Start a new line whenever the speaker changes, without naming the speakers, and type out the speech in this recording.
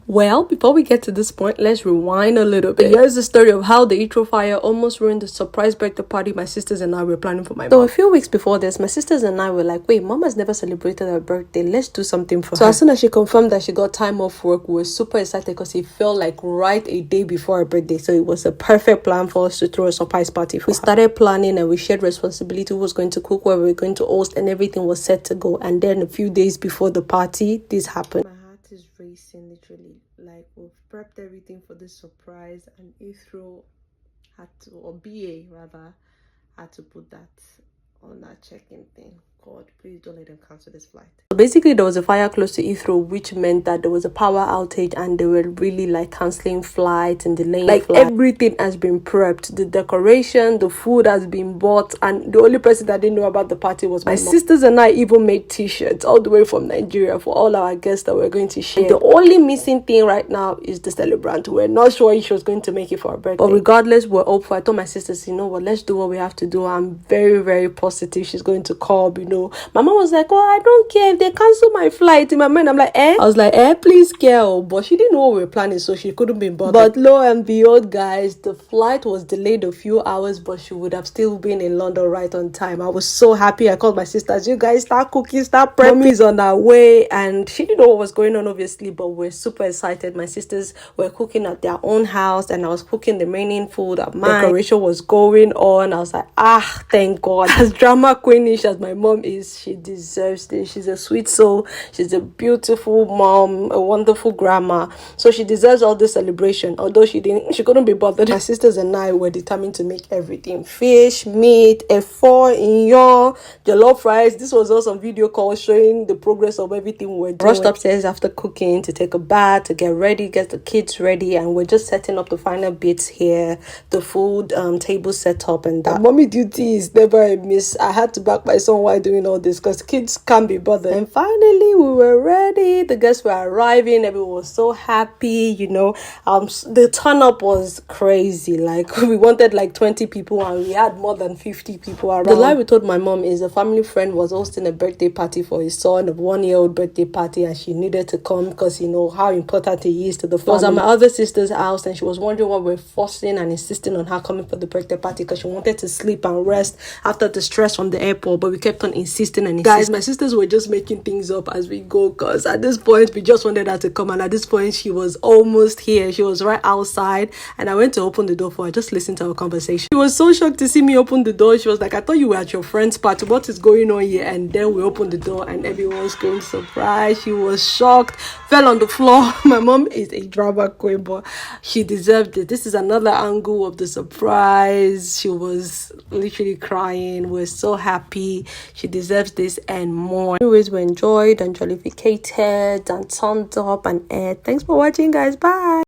Well, before we get to this point, let's rewind a little bit. Here's the story of how the Heathrow fire almost ruined the surprise birthday party my sisters and I were planning for my mom. So a few weeks before this, my sisters and I were like, wait, mom has never celebrated her birthday. Let's do something for her. So as soon as she confirmed that she got time off work, we were super excited because it felt like right a day before her birthday. So it was a perfect plan for us to throw a surprise party for her. We started planning and we shared responsibility who was going to cook, where we were going to host, and everything was set to go. And then a few days before the party, this happened. My heart is racing, literally. Like, we've prepped everything for this surprise, and Heathrow had to, or BA rather, had to put that on that check-in thing. God, please don't let them cancel this flight. So basically, there was a fire close to Heathrow, which meant that there was a power outage and they were really like cancelling flights and delaying flights. Everything has been prepped. The decoration, the food has been bought, and the only person that didn't know about the party was my mom. Sisters and I even made t-shirts all the way from Nigeria for all our guests that we're going to share. The only missing thing right now is the celebrant. We're not sure if she was going to make it for her birthday. But regardless, we're hopeful. I told my sisters, you know what, let's do what we have to do. I'm very, very positive she's going to come, you know. My mom was like, oh, I don't care if they cancel my flight. In my mind, I'm like, I was like, please, girl. But she didn't know what we were planning, so she couldn't be bothered. But lo and behold, guys, the flight was delayed a few hours, but she would have still been in London right on time. I was so happy. I called my sisters, you guys start cooking, start prepping. Mommy's on her way, and she didn't know what was going on, obviously, but we're super excited. My sisters were cooking at their own house, and I was cooking the remaining food at mine. Decoration was going on. I was like, thank God. As drama queenish as my mom is, she deserves this. She's a sweet soul. She's a beautiful mom, a wonderful grandma. So she deserves all this celebration. Although she couldn't be bothered. My sisters and I were determined to make everything. Fish, meat, efo, inyo, jollof rice. This was also a video call showing the progress of everything we were doing. Rushed upstairs after cooking to take a bath, to get ready, get the kids ready, and we're just setting up the final bits here. The food table set up, and that. Mommy duty is never a miss. I had to back my son while doing all this because kids can't be bothered. And finally, we were ready. The guests were arriving. Everyone was so happy, you know. The turn up was crazy. Like, we wanted like 20 people and we had more than 50 people around. The lie we told my mom is a family friend was hosting a birthday party for his son, a 1-year-old birthday party, and she needed to come because, you know, how important he is to the family. I was at my other sister's house and she was wondering why we're forcing and insisting on her coming for the birthday party because she wanted to sleep and rest after the stress from the airport, but we kept on insisting and insisting. Guys, my sisters were just making things up as we go because at this point we just wanted her to come, and at this point she was almost here. She was right outside and I went to open the door for her. Just listen to our conversation. She was so shocked to see me open the door. She was like, I thought you were at your friend's party. What is going on here? And then we opened the door and everyone was going surprised. She was shocked, fell on the floor. My mom is a drama queen, but she deserved it. This is another angle of the surprise. She was literally crying. We're so happy. She deserves this and more. Anyways, we enjoyed and jollificated and turned up and ate. Thanks for watching, guys. Bye.